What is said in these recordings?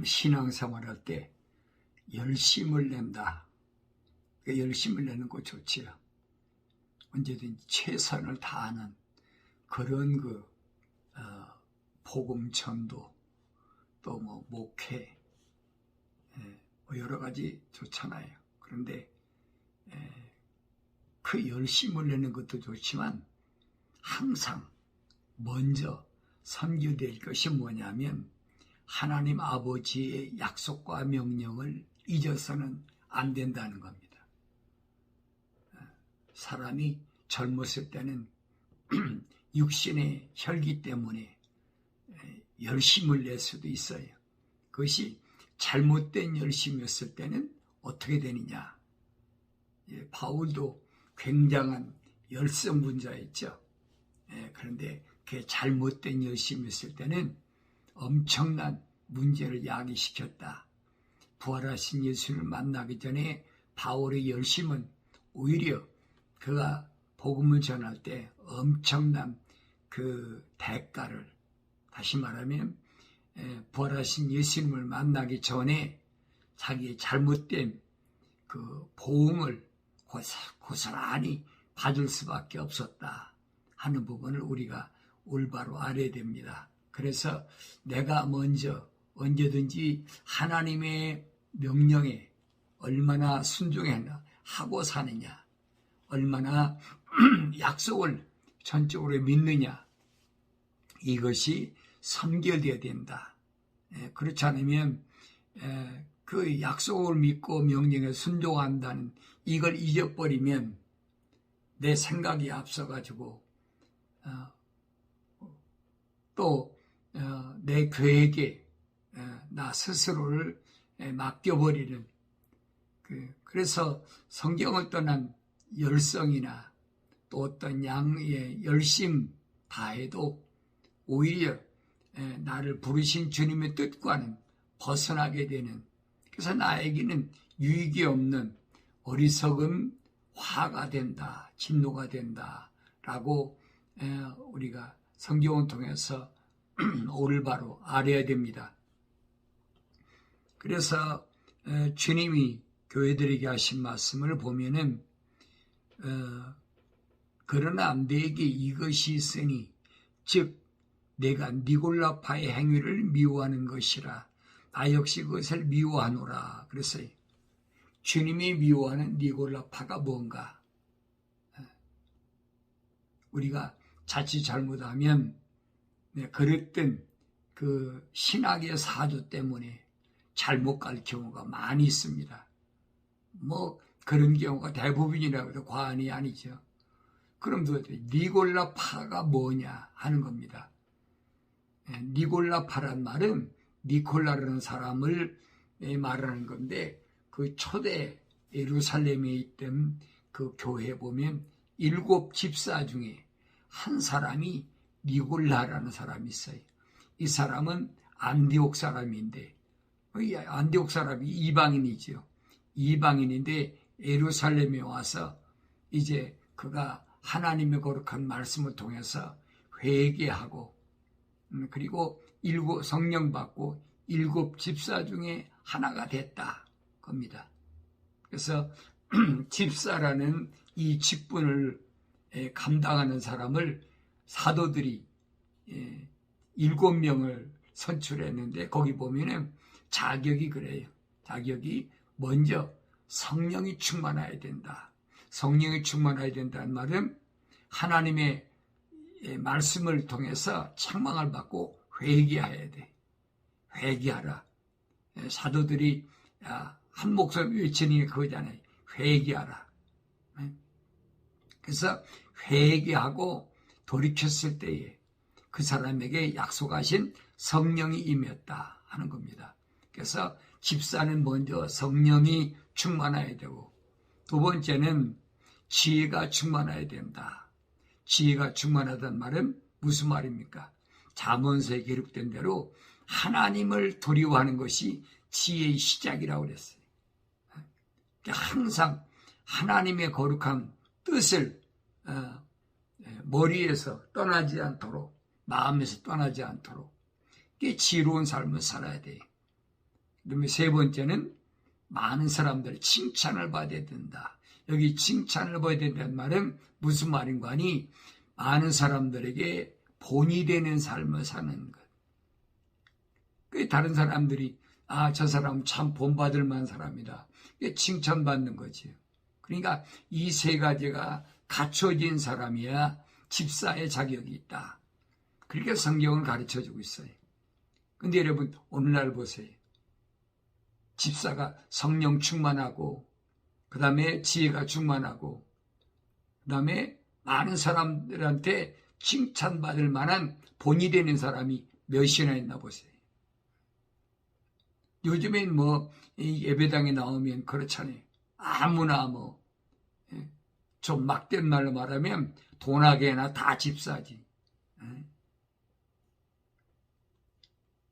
신앙생활할 때 열심을 낸다. 열심을 내는 거 좋지요. 언제든지 최선을 다하는 그런 복음 전도 또 목회 여러 가지 좋잖아요. 그런데 그 열심을 내는 것도 좋지만 항상 먼저 섬겨야 될 것이 뭐냐면 하나님 아버지의 약속과 명령을 잊어서는 안 된다는 겁니다. 사람이 젊었을 때는 육신의 혈기 때문에 열심을 낼 수도 있어요. 그것이 잘못된 열심이었을 때는 어떻게 되느냐. 바울도 굉장한 열성분자였죠. 그런데 그 잘못된 열심이었을 때는 엄청난 문제를 야기시켰다. 부활하신 예수를 만나기 전에 바울의 열심은 오히려 그가 복음을 전할 때 엄청난 그 대가를, 다시 말하면 부활하신 예수님을 만나기 전에 자기의 잘못된 그 보응을 고스란히 받을 수밖에 없었다 하는 부분을 우리가 올바로 알아야 됩니다. 그래서 내가 먼저 언제든지 하나님의 명령에 얼마나 순종하고 사느냐, 얼마나 약속을 전적으로 믿느냐, 이것이 선결되어야 된다. 그렇지 않으면 그 약속을 믿고 명령에 순종한다는 이걸 잊어버리면 내 생각이 앞서가지고 또 내 계획에 나 스스로를 맡겨버리는, 그래서 성경을 떠난 열성이나 또 어떤 양의 열심 다해도 오히려 나를 부르신 주님의 뜻과는 벗어나게 되는, 그래서 나에게는 유익이 없는 어리석은 화가 된다, 진노가 된다라고 우리가 성경을 통해서 올바로 알아야 됩니다. 그래서 주님이 교회들에게 하신 말씀을 보면은 그러나 내게 이것이 있으니 즉 내가 니골라파의 행위를 미워하는 것이라 나 역시 그것을 미워하노라. 그랬어요. 주님이 미워하는 니골라파가 뭔가? 우리가 자칫 잘못하면 그랬던 그 신학의 사조 때문에 잘못 갈 경우가 많이 있습니다. 그런 경우가 대부분이라고 해도 과언이 아니죠. 그럼 도대체 니골라파가 뭐냐 하는 겁니다. 니골라파란 말은 니콜라라는 사람을 말하는 건데, 그 초대 예루살렘에 있던 그 교회에 보면 7 집사 중에 한 사람이 니골라라는 사람이 있어요. 이 사람은 안디옥 사람인데, 안디옥 사람이 이방인이죠. 이방인인데 예루살렘에 와서 이제 그가 하나님의 거룩한 말씀을 통해서 회개하고 그리고 성령 받고 7 집사 중에 하나가 됐다 겁니다. 그래서 집사라는 이 직분을 감당하는 사람을 사도들이 7명을 선출했는데, 거기 보면은 자격이 그래요. 자격이 먼저 성령이 충만해야 된다. 성령이 충만해야 된다는 말은 하나님의 말씀을 통해서 책망을 받고 회개해야 돼. 회개하라. 사도들이 한 목소리 외치는 게 그거잖아요. 회개하라. 그래서 회개하고 돌이켰을 때에 그 사람에게 약속하신 성령이 임했다 하는 겁니다. 그래서 집사는 먼저 성령이 충만해야 되고, 두 번째는 지혜가 충만해야 된다. 지혜가 충만하다는 말은 무슨 말입니까? 잠언서에 기록된 대로 하나님을 두려워하는 것이 지혜의 시작이라고 그랬어요. 항상 하나님의 거룩한 뜻을 머리에서 떠나지 않도록, 마음에서 떠나지 않도록 지혜로운 삶을 살아야 돼요. 그다음에 세 번째는 많은 사람들 칭찬을 받아야 된다. 여기 칭찬을 받아야 된다는 말은 무슨 말인가 하니 많은 사람들에게 본이 되는 삶을 사는 것. 그 다른 사람들이 저 사람 참 본받을 만한 사람이다. 칭찬받는 거지. 그러니까 이 세 가지가 갖춰진 사람이야 집사의 자격이 있다. 그렇게 성경을 가르쳐주고 있어요. 근데 여러분 오늘날 보세요. 집사가 성령 충만하고 그 다음에 지혜가 충만하고 그 다음에 많은 사람들한테 칭찬받을 만한 본이 되는 사람이 몇이나 있나 보세요. 요즘엔 예배당에 나오면 그렇잖아요. 아무나 좀 막된 말로 말하면 돈하게나 다 집사지.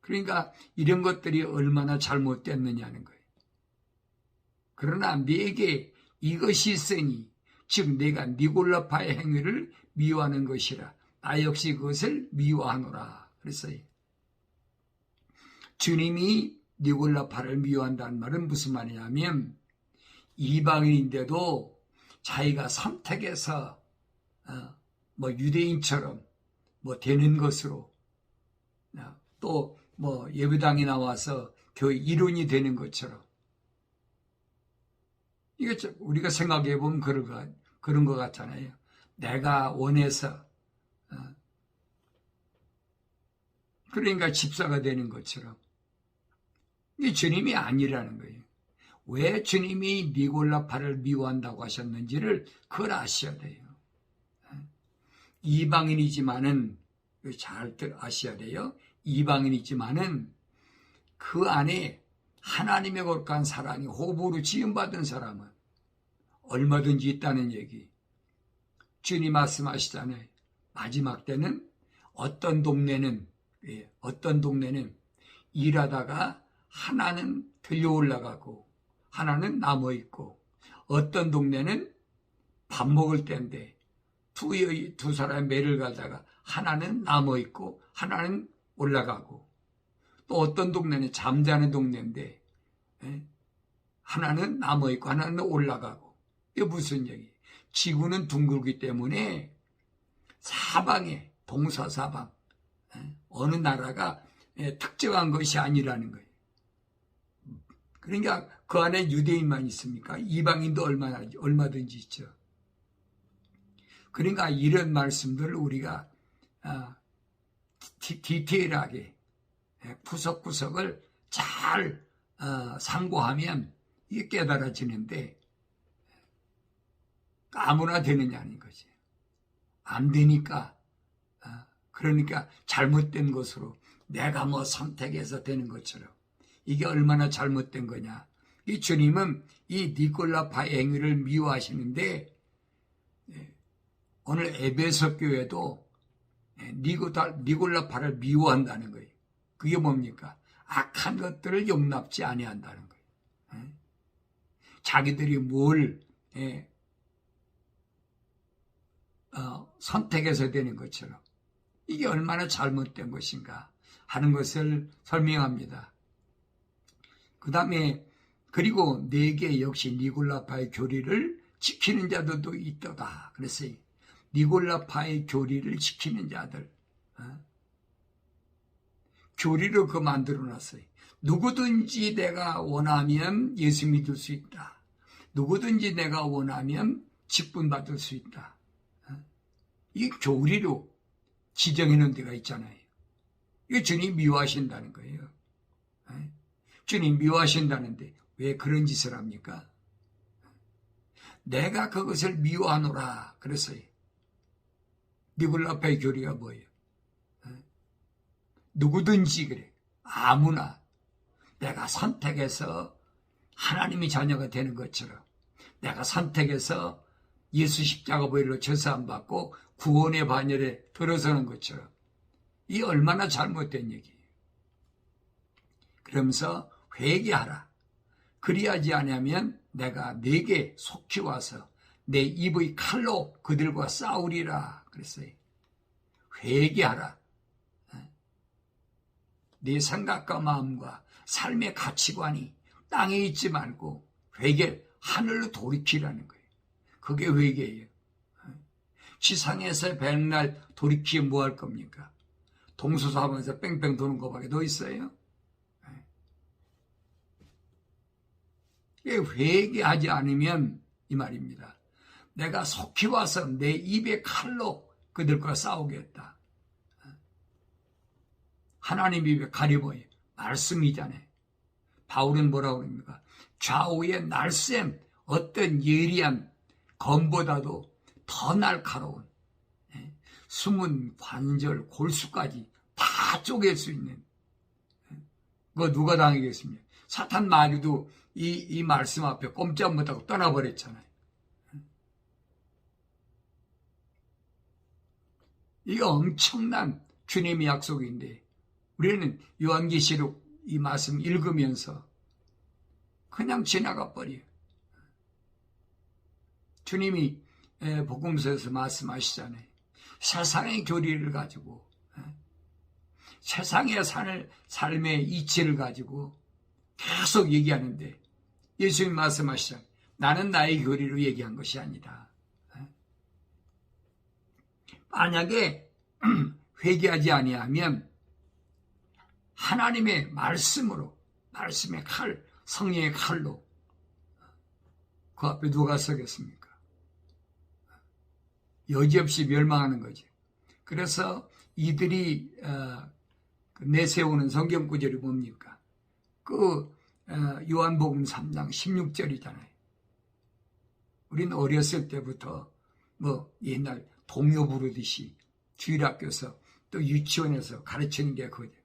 그러니까 이런 것들이 얼마나 잘못됐느냐는 거예요. 그러나 내게 이것이 있으니 즉 내가 니골라파의 행위를 미워하는 것이라 나 역시 그것을 미워하노라 그랬어요. 주님이 니골라파를 미워한다는 말은 무슨 말이냐면 이방인인데도 자기가 선택해서 유대인처럼 되는 것으로 또 예배당에 나와서 교회 일원이 되는 것처럼 이거 우리가 생각해 보면 그런 것 같잖아요. 내가 원해서 그러니까 집사가 되는 것처럼 이게 주님이 아니라는 거예요. 왜 주님이 니골라파를 미워한다고 하셨는지를 그걸 아셔야 돼요. 이방인이지만은 잘 아셔야 돼요. 이방인이지만은 그 안에 하나님의 거룩한 사랑이 호흡으로 지음받은 사람은 얼마든지 있다는 얘기. 주님 말씀하시잖아요. 마지막 때는 어떤 동네는 일하다가 하나는 들려 올라가고 하나는 남아있고 어떤 동네는 밥 먹을 때인데 두 사람의 매를 가다가 하나는 남아있고 하나는 올라가고 또 어떤 동네는 잠자는 동네인데 하나는 남아있고 하나는 올라가고 이게 무슨 얘기? 지구는 둥글기 때문에 사방에 동서사방 어느 나라가 특정한 것이 아니라는 거예요. 그러니까 그 안에 유대인만 있습니까? 이방인도 얼마든지 있죠. 그러니까 이런 말씀들을 우리가 디테일하게 구석구석을 잘 상고하면 이게 깨달아지는데 아무나 되느냐는 거지. 안 되니까 그러니까 잘못된 것으로 내가 선택해서 되는 것처럼 이게 얼마나 잘못된 거냐. 이 주님은 이 니골라파의 행위를 미워하시는데 오늘 에베소 교회도 니골라파를 미워한다는 거예요. 그게 뭡니까? 악한 것들을 용납지 아니한다는 거예요. 자기들이 뭘 선택해서 되는 것처럼 이게 얼마나 잘못된 것인가 하는 것을 설명합니다. 그 다음에 그리고 내게 역시 니골라파의 교리를 지키는 자들도 있더라. 그랬어요. 니골라파의 교리를 지키는 자들. 교리를 만들어놨어요. 누구든지 내가 원하면 예수 믿을 수 있다. 누구든지 내가 원하면 직분받을 수 있다. 이 교리로 지정해놓은 데가 있잖아요. 이거 주님 미워하신다는 거예요. 주님 미워하신다는데 왜 그런 짓을 합니까? 내가 그것을 미워하노라 그랬어요. 니골라파의 교리가 뭐예요? 누구든지 그래. 아무나 내가 선택해서 하나님의 자녀가 되는 것처럼 내가 선택해서 예수 십자가 보혈로 죄사함 받고 구원의 반열에 들어서는 것처럼 이 얼마나 잘못된 얘기예요. 그러면서 회개하라. 그리하지 않으면 내가 네게 속히 와서 내 입의 칼로 그들과 싸우리라 그랬어요. 회개하라. 네 생각과 마음과 삶의 가치관이 땅에 있지 말고 하늘로 돌이키라는 거예요. 그게 회개예요. 지상에서 백날 돌이키면 뭐 할 겁니까? 동서사하면서 뺑뺑 도는 것밖에 더 있어요? 회개하지 않으면 이 말입니다. 내가 속히 와서 내 입의 칼로 그들과 싸우겠다. 하나님 입에 칼이 뭐예요? 말씀이잖아요. 바울은 뭐라고 합니까? 좌우에 날쌘 어떤 예리한 검보다도 더 날카로운 숨은 관절, 골수까지 다 쪼갤 수 있는 그거 누가 당하겠습니까? 사탄 마귀도 이 말씀 앞에 꼼짝 못하고 떠나버렸잖아요. 이게 엄청난 주님의 약속인데 우리는 요한계시록 이 말씀 읽으면서 그냥 지나가 버려요. 주님이 복음서에서 말씀하시잖아요. 세상의 교리를 가지고 세상에 사는 삶의 이치를 가지고 계속 얘기하는데 예수님 말씀하시잖아요. 나는 나의 교리로 얘기한 것이 아니다. 만약에 회개하지 아니하면 하나님의 말씀으로 말씀의 칼, 성령의 칼로 그 앞에 누가 서겠습니까? 여지없이 멸망하는 거죠. 그래서 이들이 내세우는 성경 구절이 뭡니까? 요한복음 3장 16절이잖아요. 우리는 어렸을 때부터 옛날 동요 부르듯이 주일학교에서 또 유치원에서 가르치는 게 그거죠.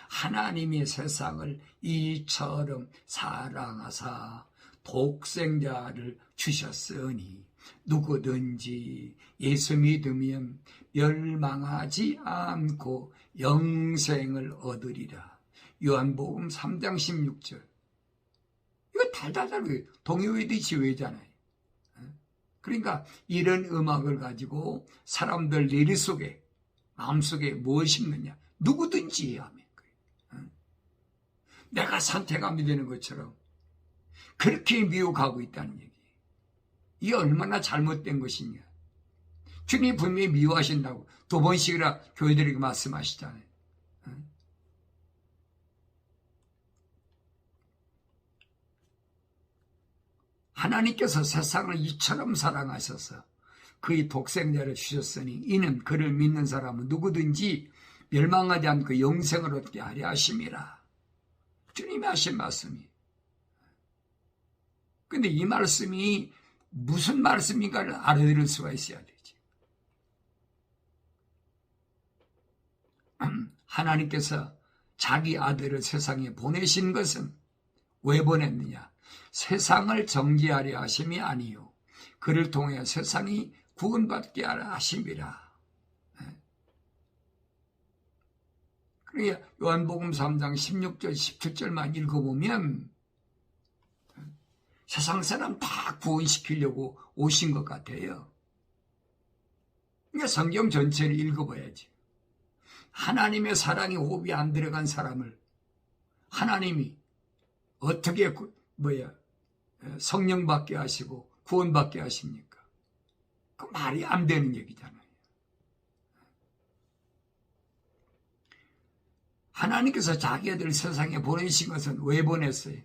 하나님이 세상을 이처럼 사랑하사 독생자를 주셨으니 누구든지 예수 믿으면 멸망하지 않고 영생을 얻으리라. 요한복음 3장 16절. 이거 달달달 동요 외듯이 외잖아요. 그러니까 이런 음악을 가지고 사람들 내리 속에 마음속에 무엇이 심느냐. 누구든지 하면 내가 선택하면 되는 것처럼 그렇게 미혹하고 있다는 얘기. 이게 얼마나 잘못된 것이냐. 주님이 분명히 미워하신다고 2번씩이나 교회들에게 말씀하시잖아요. 하나님께서 세상을 이처럼 사랑하셔서 그의 독생자를 주셨으니 이는 그를 믿는 사람은 누구든지 멸망하지 않고 영생을 얻게 하려 하심이라. 주님이 하신 말씀이. 근데 이 말씀이 무슨 말씀인가를 알아들을 수가 있어야 되지. 하나님께서 자기 아들을 세상에 보내신 것은 왜 보냈느냐? 세상을 정죄하려 하심이 아니요 그를 통해 세상이 구원받게 하려 하심이라. 그러니까 요한복음 3장 16절 17절만 읽어보면 세상 사람 다 구원시키려고 오신 것 같아요. 그러니까 성경 전체를 읽어봐야지. 하나님의 사랑이 호흡이 안 들어간 사람을 하나님이 어떻게 성령 받게 하시고 구원 받게 하십니까? 그 말이 안 되는 얘기잖아요. 하나님께서 자기 아들을 세상에 보내신 것은 왜 보냈어요?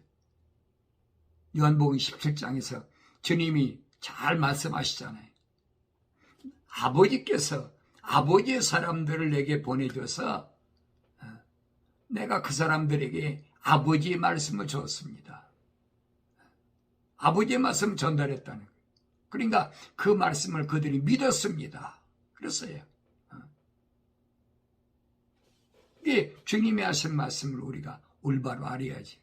요한복음 17장에서 주님이 잘 말씀하시잖아요. 아버지께서 아버지의 사람들을 내게 보내줘서 내가 그 사람들에게 아버지의 말씀을 줬습니다. 아버지의 말씀을 전달했다는 거예요. 그러니까 그 말씀을 그들이 믿었습니다. 그랬어요. 이게 주님이 하신 말씀을 우리가 올바로 알아야지.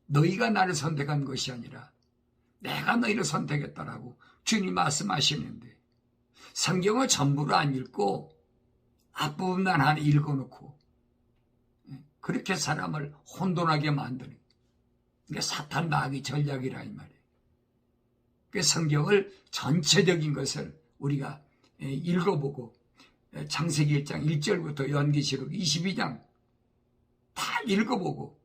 너희가 나를 선택한 것이 아니라 내가 너희를 선택했다라고 주님 말씀하시는데 성경을 전부를 안 읽고 앞부분만 하나 읽어놓고 그렇게 사람을 혼돈하게 만드는 이게 사탄 마귀 전략이라 이 말이에요. 그 성경을 전체적인 것을 우리가 읽어보고 창세기 1장 1절부터 요한계시록 22장 다 읽어보고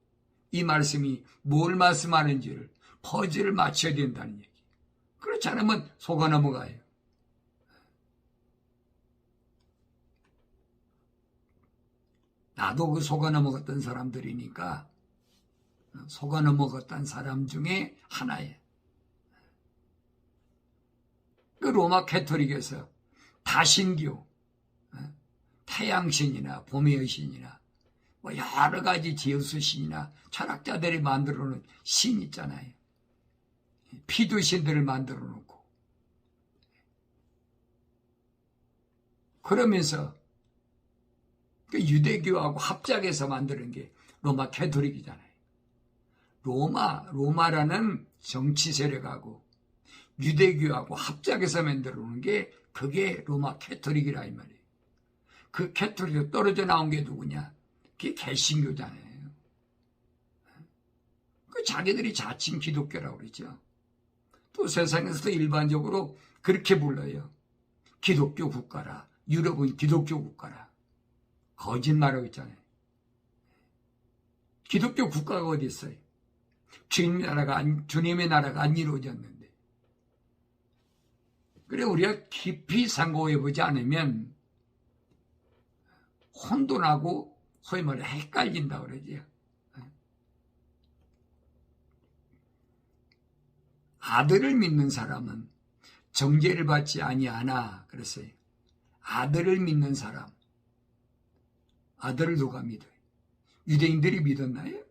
이 말씀이 뭘 말씀하는지를 퍼즐을 맞춰야 된다는 얘기. 그렇지 않으면 속아 넘어가요. 나도 그 속아 넘어갔던 사람들이니까 속아 넘어갔던 사람 중에 하나예요. 그 로마 캐토릭에서 다신교, 태양신이나 봄의 여신이나 뭐 여러 가지 제우스 신이나 철학자들이 만들어 놓은 신 있잖아요. 피두신들을 만들어 놓고 그러면서 그 유대교하고 합작해서 만드는 게 로마 캐토릭이잖아요. 로마라는 정치 세력하고 유대교하고 합작해서 만들어 놓은 게 그게 로마 캐토릭이라 이 말이에요. 그 캐토릭에서 떨어져 나온 게 누구냐? 그게 개신교잖아요. 그 자기들이 자칭 기독교라고 그러죠. 또 세상에서도 일반적으로 그렇게 불러요. 기독교 국가라. 유럽은 기독교 국가라. 거짓말하고 있잖아요. 기독교 국가가 어디 있어요? 주님의 나라가 안 이루어졌는데. 그래 우리가 깊이 상고해보지 않으면 혼돈하고 소위 말해 헷갈린다 그러지요. 아들을 믿는 사람은 정죄를 받지 아니하나 그랬어요. 아들을 믿는 사람. 아들을 누가 믿어요? 유대인들이 믿었나요?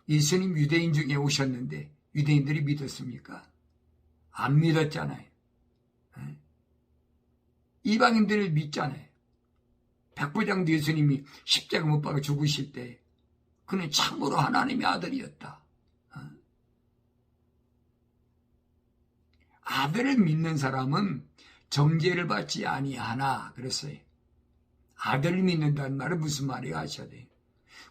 예수님 유대인 중에 오셨는데 유대인들이 믿었습니까? 안 믿었잖아요. 이방인들을 믿잖아요. 백부장도 예수님이 십자가 못 박아 죽으실 때 그는 참으로 하나님의 아들이었다. 아들을 믿는 사람은 정죄를 받지 아니하나 그랬어요. 아들을 믿는다는 말은 무슨 말이야 하셔야 돼요.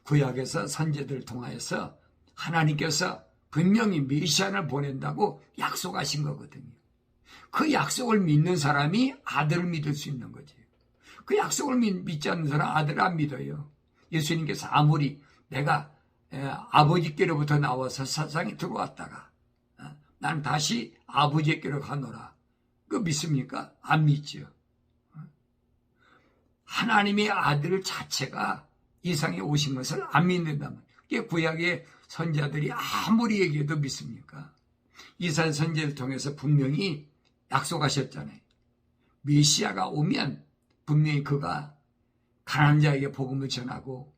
구약에서 선지자들을 통하여서 하나님께서 분명히 메시아를 보낸다고 약속하신 거거든요. 그 약속을 믿는 사람이 아들을 믿을 수 있는 거지. 그 약속을 믿지 않는 사람 아들을 안 믿어요. 예수님께서 아무리 내가 아버지께로부터 나와서 세상에 들어왔다가 나는 다시 아버지께로 가노라. 그거 믿습니까? 안 믿죠. 하나님의 아들 자체가 이 세상에 오신 것을 안 믿는다면 그게 구약의 선지자들이 아무리 얘기해도 믿습니까? 이사야 선지자를 통해서 분명히 약속하셨잖아요. 메시아가 오면 분명히 그가 가난한 자에게 복음을 전하고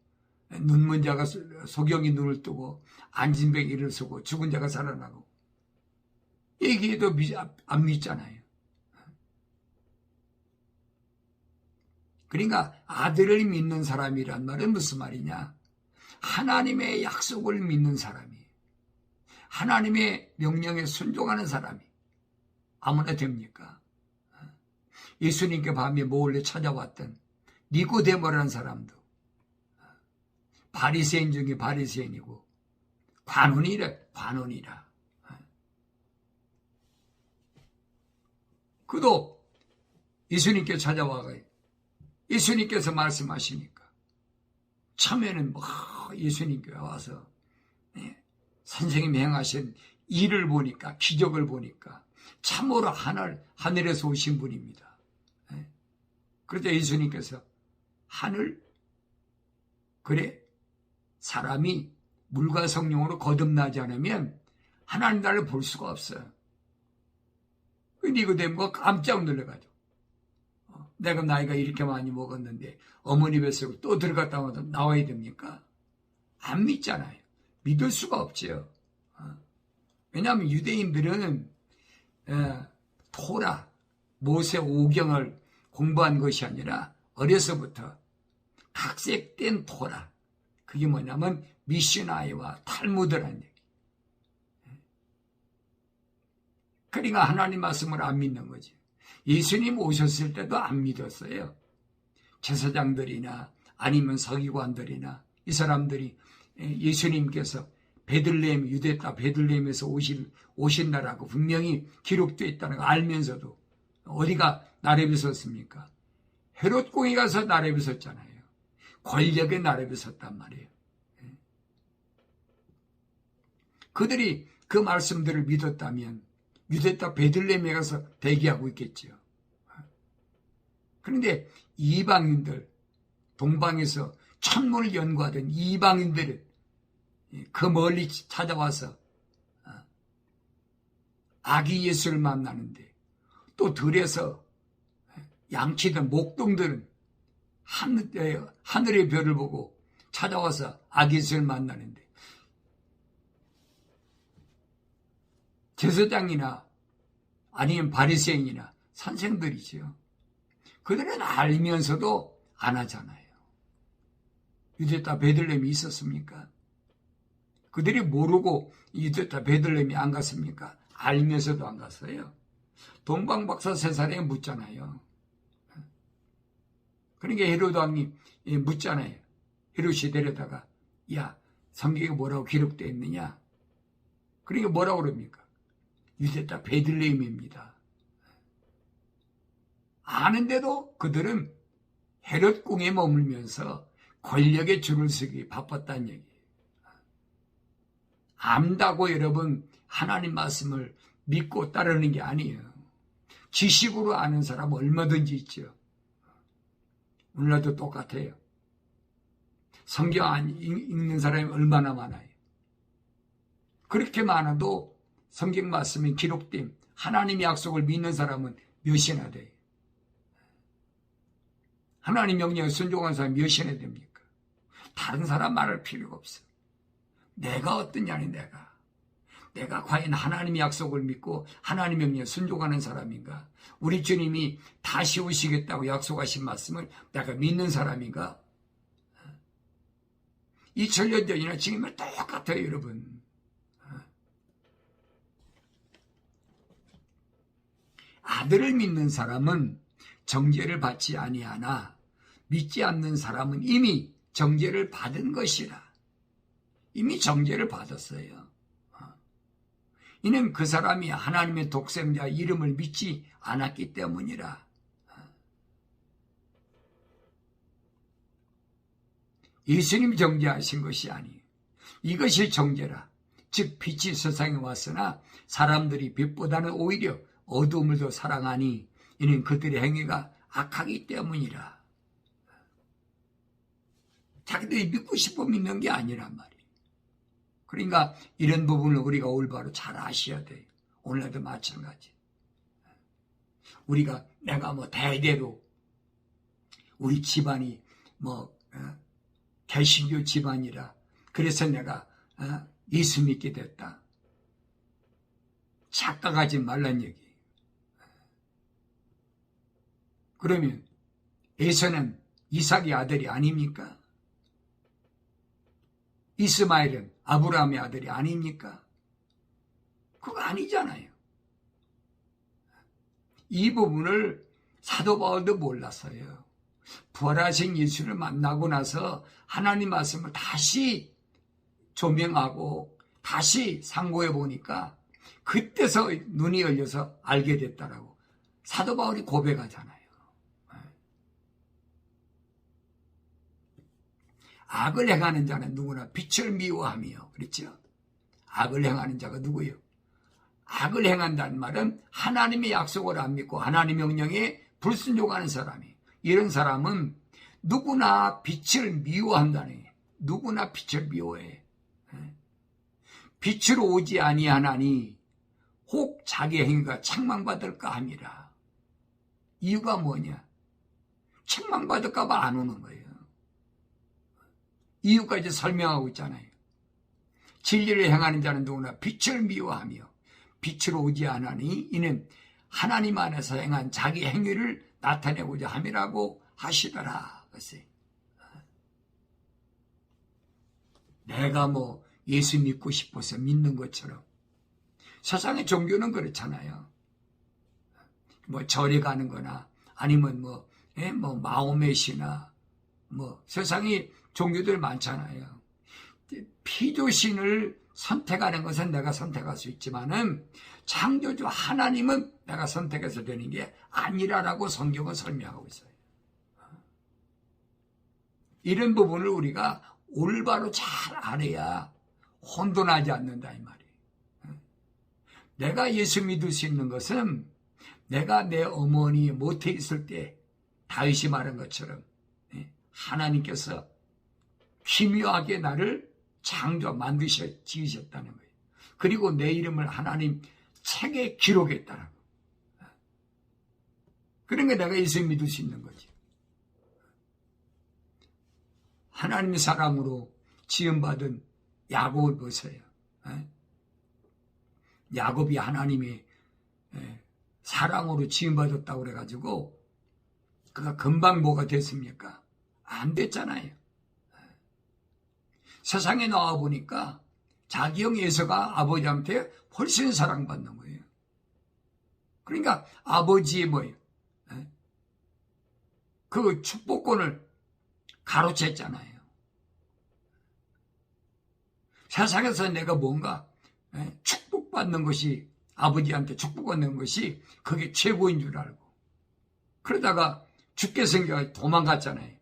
눈먼 자가 소경이 눈을 뜨고 앉은 배 일어서고 죽은 자가 살아나고 얘기해도 안 믿잖아요. 그러니까 아들을 믿는 사람이란 말은 무슨 말이냐? 하나님의 약속을 믿는 사람이 하나님의 명령에 순종하는 사람이 아무나 됩니까? 예수님께 밤에 몰래 찾아왔던 니고데모라는 사람도 바리새인 중에 바리새인이고 관원이라. 그도 예수님께 찾아와가요. 예수님께서 말씀하시니까 처음에는 예수님께 와서 선생님이 행하신 일을 보니까 기적을 보니까 참으로 하늘에서 오신 분입니다. 그러자 예수님께서 하늘 그래 사람이 물과 성령으로 거듭나지 않으면 하나님 나라를 볼 수가 없어요. 니고데모가 깜짝 놀라가지고 내가 나이가 이렇게 많이 먹었는데 어머니 뱃속에 또 들어갔다 나와야 됩니까? 안 믿잖아요. 믿을 수가 없지요. 왜냐하면 유대인들은 토라, 모세 오경을 공부한 것이 아니라 어려서부터 각색된 토라, 그게 뭐냐면 미시나이와 탈무드라는 얘기. 그러니까 하나님 말씀을 안 믿는 거지. 예수님 오셨을 때도 안 믿었어요. 제사장들이나 아니면 서기관들이나 이 사람들이 예수님께서 베들레헴, 유대 땅 베들레헴에서 오신다라고 분명히 기록되어 있다는 거 알면서도 어디가 나래비 섰습니까? 헤롯 공에 가서 나래비 섰잖아요. 권력의 나래비 섰단 말이에요. 그들이 그 말씀들을 믿었다면 유대다 베들레헴에 가서 대기하고 있겠지요. 그런데 이방인들, 동방에서 천문을 연구하던 이방인들은 그 멀리 찾아와서 아기 예수를 만나는데, 또 들에서 양치던 목동들은 하늘의 별을 보고 찾아와서 아기 예수를 만나는데, 제사장이나 아니면 바리새인이나 선생들이지요. 그들은 알면서도 안 하잖아요. 유대다 베들레헴이 있었습니까? 그들이 모르고 유대다 베들레헴이 안 갔습니까? 알면서도 안 갔어요. 동방박사 세 사람이 묻잖아요. 그러니까 헤로드 왕이 묻잖아요. 헤롯이 데려다가, 야, 성경에 뭐라고 기록되어 있느냐? 그러니까 뭐라고 그럽니까? 유대다 베들레헴입니다. 아는데도 그들은 헤롯 궁에 머물면서 권력의 줄을 서기 바빴다는 얘기예요. 안다고 여러분 하나님 말씀을 믿고 따르는 게 아니에요. 지식으로 아는 사람 얼마든지 있죠. 오늘날도 똑같아요. 성경 안 읽는 사람이 얼마나 많아요. 그렇게 많아도 성경 말씀이 기록된 하나님의 약속을 믿는 사람은 몇이나 돼요. 하나님 명령에 순종한 사람이 몇이나 됩니까? 다른 사람 말할 필요가 없어. 내가 어떠냐니 내가 과연 하나님의 약속을 믿고 하나님 명령에 순종하는 사람인가? 우리 주님이 다시 오시겠다고 약속하신 말씀을 내가 믿는 사람인가? 2000년 전이나 지금은 똑같아요, 여러분. 아들을 믿는 사람은 정죄를 받지 아니하나 믿지 않는 사람은 이미 정죄를 받은 것이라. 이미 정죄를 받았어요. 이는 그 사람이 하나님의 독생자 이름을 믿지 않았기 때문이라. 예수님이 정죄하신 것이 아니에요. 이것이 정죄라. 즉 빛이 세상에 왔으나 사람들이 빛보다는 오히려 어두움을 더 사랑하니 이는 그들의 행위가 악하기 때문이라. 자기들이 믿고 싶어 믿는 게 아니란 말이에요. 그러니까 이런 부분을 우리가 올바로 잘 아셔야 돼요. 오늘도 마찬가지. 우리가 내가 대대로 우리 집안이 개신교 집안이라 그래서 내가 예수 믿게 됐다. 착각하지 말란 얘기. 그러면 에서는 이삭의 아들이 아닙니까? 이스마엘은 아브라함의 아들이 아닙니까? 그거 아니잖아요. 이 부분을 사도 바울도 몰랐어요. 부활하신 예수를 만나고 나서 하나님 말씀을 다시 조명하고 다시 상고해 보니까 그때서 눈이 열려서 알게 됐다라고 사도 바울이 고백하잖아요. 악을 행하는 자는 누구나 빛을 미워하며, 그렇죠? 악을 행하는 자가 누구예요? 악을 행한다는 말은 하나님의 약속을 안 믿고 하나님의 명령에 불순종하는 사람이에요. 이런 사람은 누구나 빛을 미워한다는 거예요. 누구나 빛을 미워해. 빛으로 오지 아니하나니 혹 자기 행위가 책망받을까 함이라. 이유가 뭐냐? 책망받을까 봐 안 오는 거예요. 이유까지 설명하고 있잖아요. 진리를 행하는 자는 누구나 빛을 미워하며 빛으로 오지 않으니 이는 하나님 안에서 행한 자기 행위를 나타내고자 함이라고 하시더라. 글쎄. 내가 예수 믿고 싶어서 믿는 것처럼 세상의 종교는 그렇잖아요. 절에 가는 거나 아니면 마호메시나 세상에 종교들 많잖아요. 피조신을 선택하는 것은 내가 선택할 수 있지만은 창조주 하나님은 내가 선택해서 되는 게 아니라라고 성경은 설명하고 있어요. 이런 부분을 우리가 올바로 잘 알아야 혼돈하지 않는다 이 말이에요. 내가 예수 믿을 수 있는 것은 내가 내 어머니 못해 있을 때 다윗이 말한 것처럼 하나님께서 기묘하게 나를 만드셔 지으셨다는 거예요. 그리고 내 이름을 하나님 책에 기록했다는 거예요. 그러니까 내가 예수 믿을 수 있는 거지. 하나님의 사랑으로 지음받은 야곱을 보세요. 야곱이 하나님의 사랑으로 지음받았다고 그래가지고 그가 금방 뭐가 됐습니까? 안 됐잖아요. 세상에 나와보니까 자기 형 에서가 아버지한테 훨씬 사랑받는 거예요. 그러니까 아버지의 뭐예요? 그 축복권을 가로챘잖아요. 세상에서 내가 뭔가 축복받는 것이, 아버지한테 축복받는 것이 그게 최고인 줄 알고 그러다가 죽게 생겨 도망갔잖아요.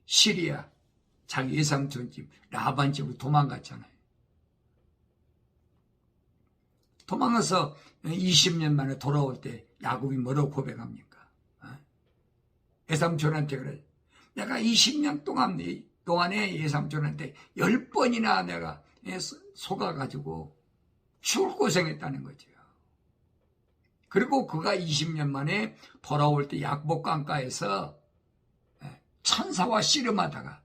시리아 자기 예삼촌 집 라반 집으로 도망갔잖아요. 도망가서 20년 만에 돌아올 때 야곱이 뭐라고 고백합니까? 예삼촌한테 그래. 내가 20년 동안에 예삼촌한테 10번이나 내가 속아가지고 죽을 고생했다는 거죠. 그리고 그가 20년 만에 돌아올 때 약복강가에서 천사와 씨름하다가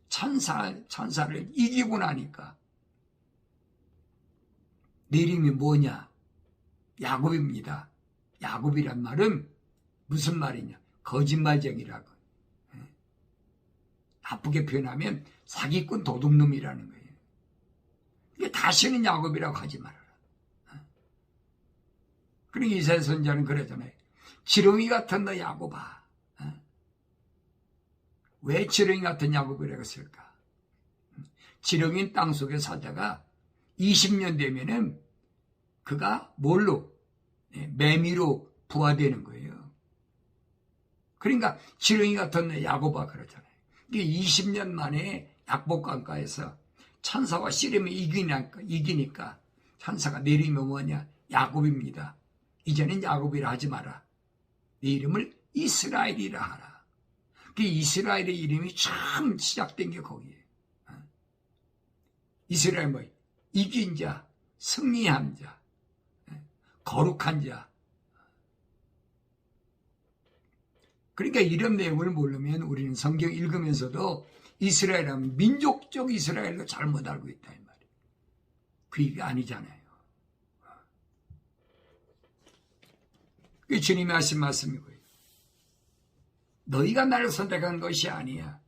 천사를 이기고 나니까 내 이름이 뭐냐? 야곱입니다. 야곱이란 말은 무슨 말이냐? 거짓말쟁이라고. 나쁘게 표현하면 사기꾼 도둑놈이라는 거예요. 이게 다시는 야곱이라고 하지 말아라. 그러니까 이사야 선지자는 그러잖아요. 지렁이 같은 너 야곱아. 왜 지렁이 같은 야곱이라고 했을까? 지렁이는 땅속에 살다가 20년 되면은 그가 뭘로? 매미로 부화되는 거예요. 그러니까 지렁이 같은 너 야곱아 그러잖아요. 이게 20년 만에 약복강가에서 천사와 씨름을 이기니까 천사가 내 이름이 뭐냐? 야곱입니다. 이제는 야곱이라 하지 마라. 네 이름을 이스라엘이라 하라. 그 이스라엘의 이름이 처음 시작된 게 거기에요. 이스라엘 뭐예요? 이긴 자, 승리한 자, 거룩한 자. 그러니까 이런 내용을 모르면 우리는 성경 읽으면서도 이스라엘은 민족적 이스라엘로 잘못 알고 있다 이 말이에요. 그게 아니잖아요. 그게 주님이 하신 말씀이고요. 너희가 나를 선택한 것이 아니야.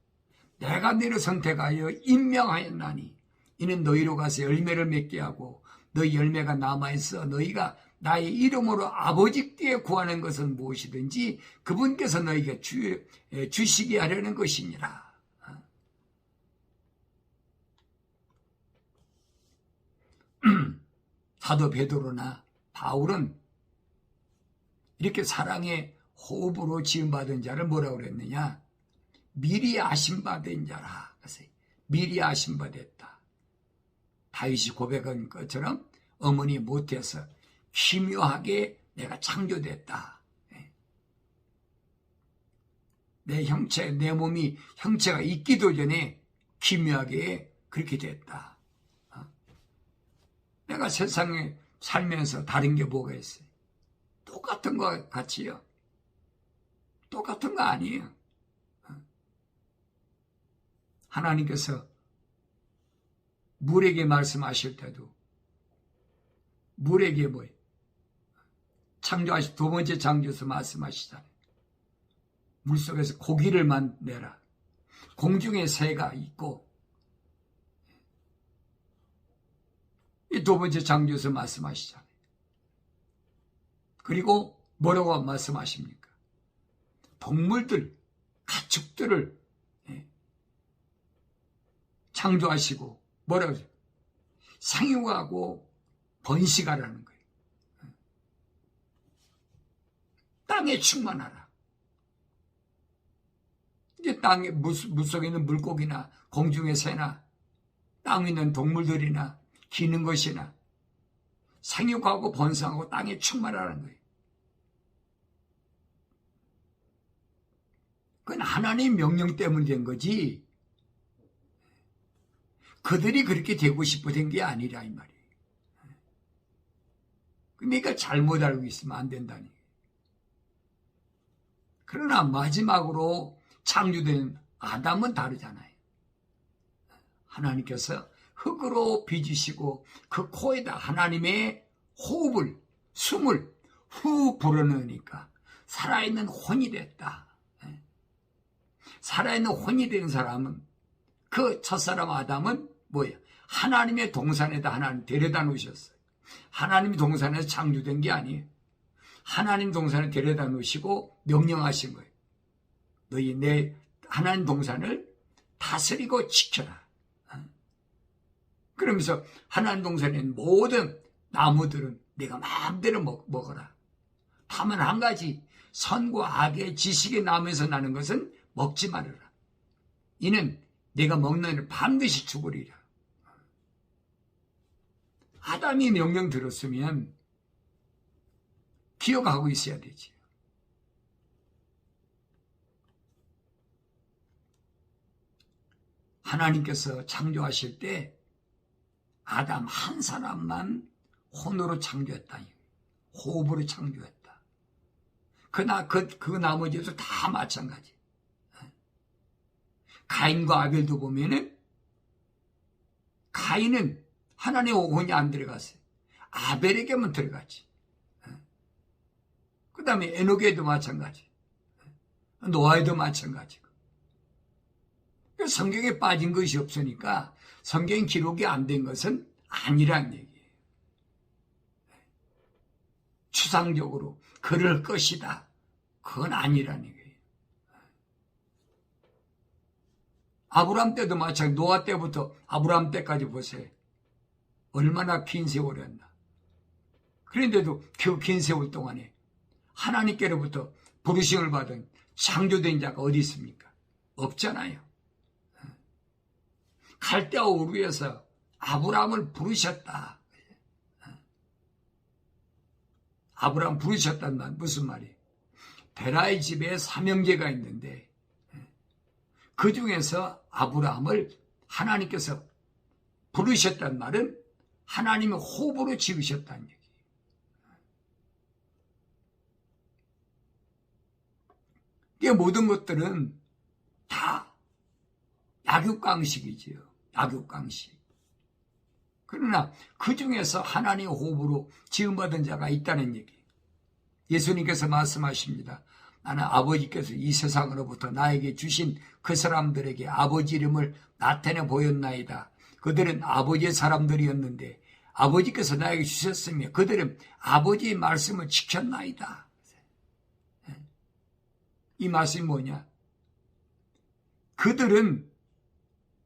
내가 너희를 선택하여 임명하였나니 이는 너희로 가서 열매를 맺게 하고 너희 열매가 남아있어 너희가 나의 이름으로 아버지께 구하는 것은 무엇이든지 그분께서 너희에게 주시게 하려는 것이니라. 사도 베드로나 바울은 이렇게 사랑의 호흡으로 지음받은 자를 뭐라고 그랬느냐? 미리 아심받은 자라. 그래서 미리 아심받았다. 다윗이 고백한 것처럼 어머니 못해서 기묘하게 내가 창조됐다. 내 형체, 내 몸이 형체가 있기도 전에 기묘하게 그렇게 됐다. 내가 세상에 살면서 다른 게 뭐가 있어요? 똑같은 거 같이요. 똑같은 거 아니에요. 하나님께서 물에게 말씀하실 때도 물에게 뭐예요? 두 번째 창조에서 말씀하시잖아요. 물속에서 고기를 만내라. 공중에 새가 있고 이 두 번째 창조에서 말씀하시잖아요. 그리고 뭐라고 말씀하십니까? 동물들, 가축들을 창조하시고 뭐라고 하죠? 생육하고 번식하라는 거예요. 땅에 충만하라. 이제 물 속에 있는 물고기나 공중의 새나 땅에 있는 동물들이나 기는 것이나 생육하고 번성하고 땅에 충만하라는 거예요. 그건 하나님 명령 때문에 된 거지 그들이 그렇게 되고 싶어 된 게 아니라 이 말이에요. 그러니까 잘못 알고 있으면 안 된다니. 그러나 마지막으로 창조된 아담은 다르잖아요. 하나님께서 흙으로 빚으시고 그 코에다 하나님의 호흡을, 숨을 후 불어넣으니까 살아있는 혼이 됐다. 살아있는 혼이 된 사람은 그 첫사람 아담은 뭐예요? 하나님의 동산에다 하나님 데려다 놓으셨어요. 하나님의 동산에서 창조된 게 아니에요. 하나님 동산에 데려다 놓으시고 명령하신 거예요. 너희 내 하나님 동산을 다스리고 지켜라. 그러면서 하나님 동산에 있는 모든 나무들은 내가 마음대로 먹어라. 다만 한 가지 선과 악의 지식의 나무에서 나는 것은 먹지 말아라. 이는 내가 먹는 일을 반드시 죽으리라. 아담이 명령 들었으면 기억하고 있어야 되지. 하나님께서 창조하실 때 아담 한 사람만 혼으로 창조했다. 호흡으로 창조했다. 그 나머지도 다 마찬가지. 가인과 아벨도 보면은 가인은 하나님의 혼이 안 들어갔어요. 아벨에게만 들어갔지. 그 다음에 에녹에도 마찬가지. 노아에도 마찬가지고. 성경에 빠진 것이 없으니까 성경 기록이 안 된 것은 아니란 얘기예요. 추상적으로 그럴 것이다. 그건 아니란 얘기예요. 아브라함 때도 마찬가지. 노아 때부터 아브라함 때까지 보세요. 얼마나 긴 세월이었나. 그런데도 그 긴 세월 동안에 하나님께로부터 부르심을 받은 창조된 자가 어디 있습니까? 없잖아요. 갈대아 우르에서 아브라함을 부르셨다. 아브라함 부르셨단 말 무슨 말이에요? 베라의 집에 삼형제가 있는데 그 중에서 아브라함을 하나님께서 부르셨단 말은 하나님의 호흡으로 지으셨다는 얘기예요. 이 모든 것들은 다 약육강식이지요. 약육강식. 그러나 그 중에서 하나님의 호흡으로 지음받은 자가 있다는 얘기. 예수님께서 말씀하십니다. 나는 아버지께서 이 세상으로부터 나에게 주신 그 사람들에게 아버지 이름을 나타내 보였나이다. 그들은 아버지의 사람들이었는데 아버지께서 나에게 주셨으며 그들은 아버지의 말씀을 지켰나이다. 이 말씀이 뭐냐? 그들은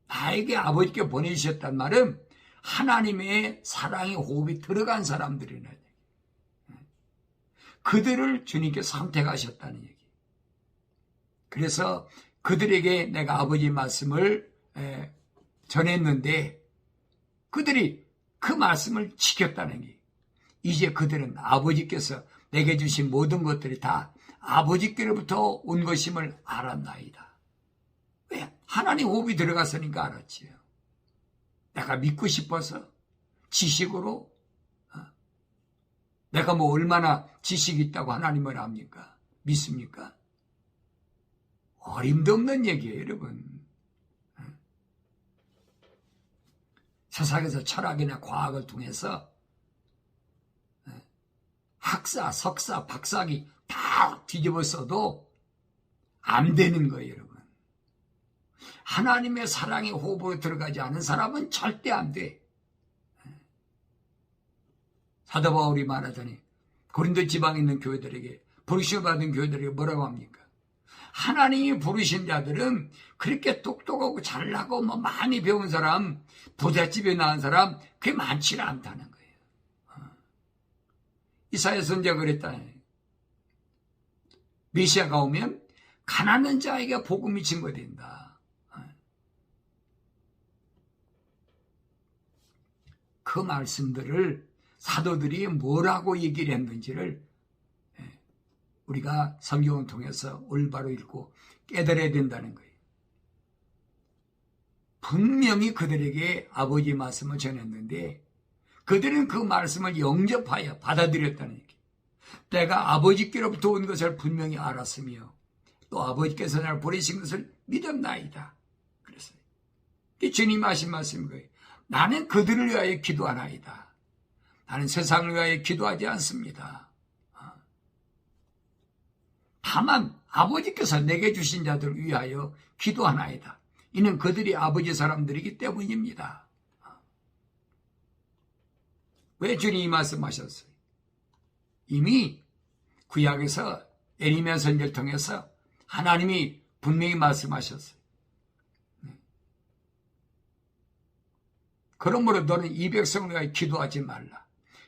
나에게 아버지께 보내주셨단 말은 하나님의 사랑의 호흡이 들어간 사람들이라는 얘기. 그들을 주님께 선택하셨다는 얘기. 그래서 그들에게 내가 아버지의 말씀을 전했는데 그들이 그 말씀을 지켰다는 얘기. 이제 그들은 아버지께서 내게 주신 모든 것들이 다 아버지께로부터 온 것임을 알았나이다. 왜? 하나님 호흡이 들어갔으니까 알았지요. 내가 믿고 싶어서 지식으로 내가 뭐 얼마나 지식이 있다고 하나님을 압니까? 믿습니까? 어림도 없는 얘기예요, 여러분. 세상에서 철학이나 과학을 통해서 학사, 석사, 박사학위 다 뒤집어 써도 안 되는 거예요, 여러분. 하나님의 사랑의 호흡으로 들어가지 않은 사람은 절대 안 돼. 사도 바울이 말하자니 고린도 지방에 있는 교회들에게 부르심을 받은 교회들에게 뭐라고 합니까? 하나님이 부르신 자들은 그렇게 똑똑하고 잘나고 뭐 많이 배운 사람, 부잣집에 낳은 사람 그게 많지 않다는 거예요. 이사야 선지자가 그랬다. 메시아가 오면 가난한 자에게 복음이 증거된다. 그 말씀들을 사도들이 뭐라고 얘기를 했는지를 우리가 성경을 통해서 올바로 읽고 깨달아야 된다는 거예요. 분명히 그들에게 아버지의 말씀을 전했는데 그들은 그 말씀을 영접하여 받아들였다는 얘기예요. 내가 아버지께로부터 온 것을 분명히 알았으며 또 아버지께서 나를 보내신 것을 믿었나이다. 그랬어요. 주님 하신 말씀인 거예요. 나는 그들을 위하여 기도하나이다. 나는 세상을 위하여 기도하지 않습니다. 다만 아버지께서 내게 주신 자들을 위하여 기도하나이다. 이는 그들이 아버지 사람들이기 때문입니다. 왜 주님이 말씀하셨어요? 이미 구약에서 에레미야 선지자를 통해서 하나님이 분명히 말씀하셨어요. 그러므로 너는 이 백성을 위하여 기도하지 말라.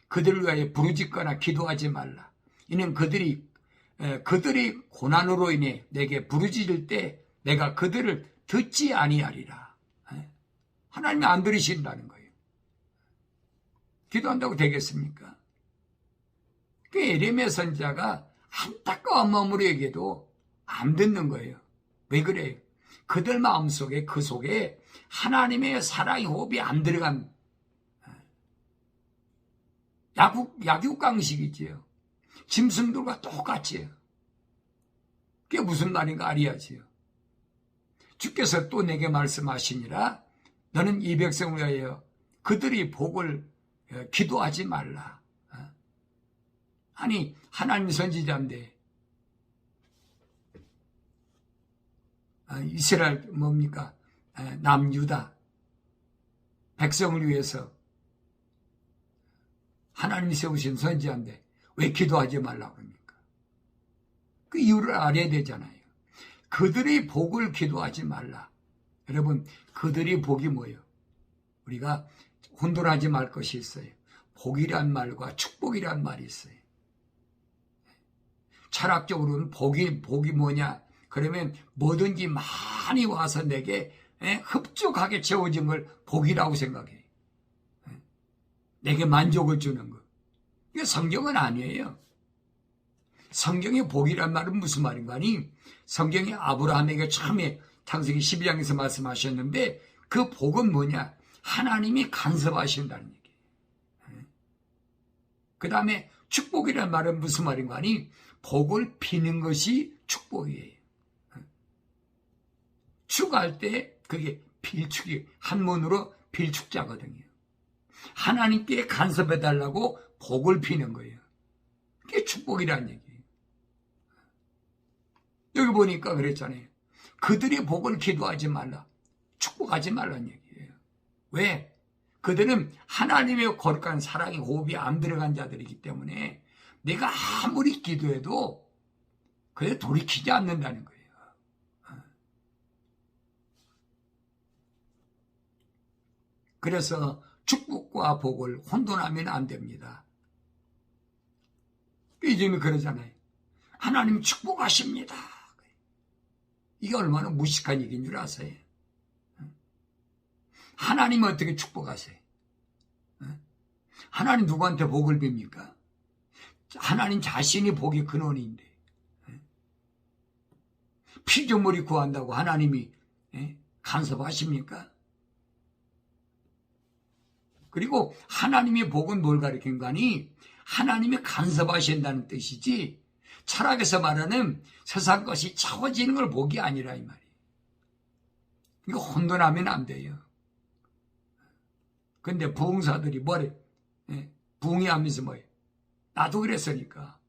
그들을 위하여 부르짖거나 기도하지 말라. 이는 그들이 고난으로 인해 내게 부르짖을 때 내가 그들을 듣지 아니하리라. 하나님이 안 들으신다는 거예요. 기도한다고 되겠습니까? 그 에레미야 선지자가 안타까운 마음으로 얘기해도 안 듣는 거예요. 왜 그래요? 그들 마음속에 그 속에 하나님의 사랑의 호흡이 안 들어간 약육강식이지요. 짐승들과 똑같이요. 그게 무슨 말인가 알아야지요. 주께서 또 내게 말씀하시니라 너는 이 백성을 위하여 그들이 복을 기도하지 말라. 아니 하나님 선지자인데 이스라엘 뭡니까? 남유다 백성을 위해서 하나님이 세우신 선지자인데 왜 기도하지 말라고 합니까? 그 이유를 알아야 되잖아요. 그들의 복을 기도하지 말라. 여러분 그들의 복이 뭐예요? 우리가 혼돈하지 말 것이 있어요. 복이란 말과 축복이란 말이 있어요. 철학적으로는 복이 뭐냐? 그러면 뭐든지 많이 와서 내게 흡족하게 채워진 걸 복이라고 생각해요. 내게 만족을 주는 것. 이게 성경은 아니에요. 성경의 복이란 말은 무슨 말인가 하니 성경이 아브라함에게 처음에 창세기 12장에서 말씀하셨는데 그 복은 뭐냐? 하나님이 간섭하신다는 얘기예요. 그 다음에 축복이란 말은 무슨 말인가 하니 복을 비는 것이 축복이에요. 축할 때 그게 빌축이 한문으로 빌축자거든요. 하나님께 간섭해달라고 복을 비는 거예요. 그게 축복이라는 얘기예요. 여기 보니까 그랬잖아요. 그들이 복을 기도하지 말라. 축복하지 말라는 얘기예요. 왜? 그들은 하나님의 거룩한 사랑의 호흡이 안 들어간 자들이기 때문에 내가 아무리 기도해도 그게 돌이키지 않는다는 거예요. 그래서 축복과 복을 혼돈하면 안 됩니다. 요즘에 그러잖아요. 하나님 축복하십니다. 이게 얼마나 무식한 얘기인 줄 아세요? 하나님은 어떻게 축복하세요? 하나님 누구한테 복을 빕니까? 하나님 자신이 복의 근원인데 피조물이 구한다고 하나님이 간섭하십니까? 그리고 하나님의 복은 뭘 가리키는가 하니 하나님이 간섭하신다는 뜻이지 철학에서 말하는 세상 것이 채워지는 걸 복이 아니라 이 말이에요. 이거 혼돈하면 안 돼요. 근데 부흥사들이 뭐래? 부흥회하면서 뭐예요? 나도 그랬으니까.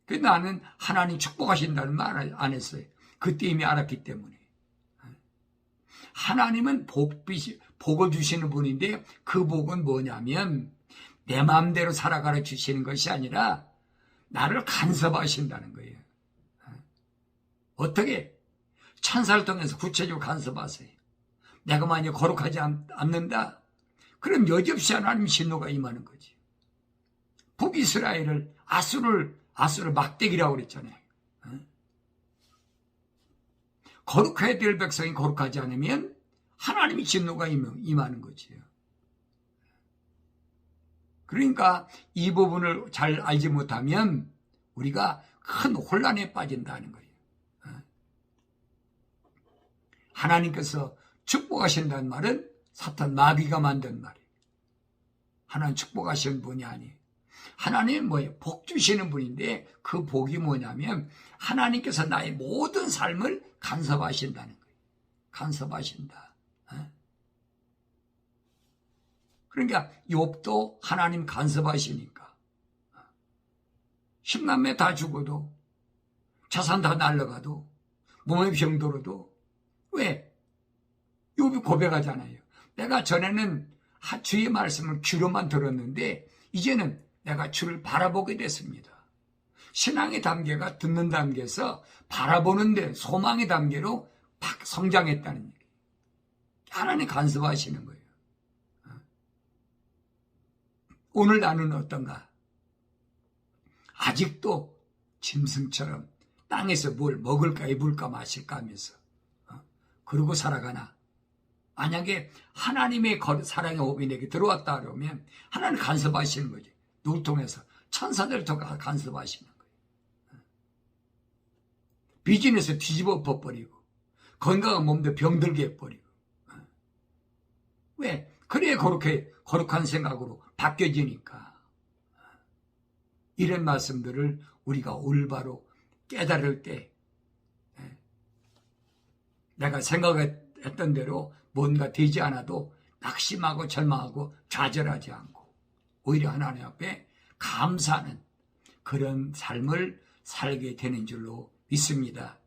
근데 나는 하나님 축복하신다는 말 안 했어요. 그때 이미 알았기 때문에. 하나님은 복을 주시는 분인데 그 복은 뭐냐면 내 마음대로 살아가라 주시는 것이 아니라 나를 간섭하신다는 거예요. 어떻게? 천사를 통해서 구체적으로 간섭하세요. 내가 만약 거룩하지 않는다? 그럼 여지없이 하나님 진노가 임하는 거지. 북이스라엘을 아수를 막대기라고 그랬잖아요. 거룩해야 될 백성이 거룩하지 않으면 하나님이 진노가 임하는 거지요. 그러니까 이 부분을 잘 알지 못하면 우리가 큰 혼란에 빠진다는 거예요. 하나님께서 축복하신다는 말은 사탄 마귀가 만든 말이에요. 하나님 축복하시는 분이 아니에요. 하나님은 뭐예요? 복 주시는 분인데 그 복이 뭐냐면 하나님께서 나의 모든 삶을 간섭하신다는 거예요. 간섭하신다. 그러니까 욥도 하나님 간섭하시니까 10남매 다 죽어도 자산 다 날라가도 몸의 병들어도 왜? 욥이 고백하잖아요. 내가 전에는 주의 말씀을 귀로만 들었는데 이제는 내가 주를 바라보게 됐습니다. 신앙의 단계가 듣는 단계에서 바라보는 데 소망의 단계로 팍 성장했다는 얘기예요. 하나님 간섭하시는 거예요. 오늘 나는 어떤가? 아직도 짐승처럼 땅에서 뭘 먹을까 입을까 마실까 하면서 그러고 살아가나? 만약에 하나님의 사랑의 호흡이 내게 들어왔다 그러면 하나님 간섭하시는 거죠. 누굴 통해서? 천사들 통해서 간섭하시는 거예요. 비즈니스 뒤집어 엎어버리고 건강한 몸도 병들게 해버리고. 왜? 그래야 그렇게 거룩한 생각으로 바뀌어지니까. 이런 말씀들을 우리가 올바로 깨달을 때 내가 생각했던 대로 뭔가 되지 않아도 낙심하고 절망하고 좌절하지 않고 오히려 하나님 앞에 감사하는 그런 삶을 살게 되는 줄로 믿습니다.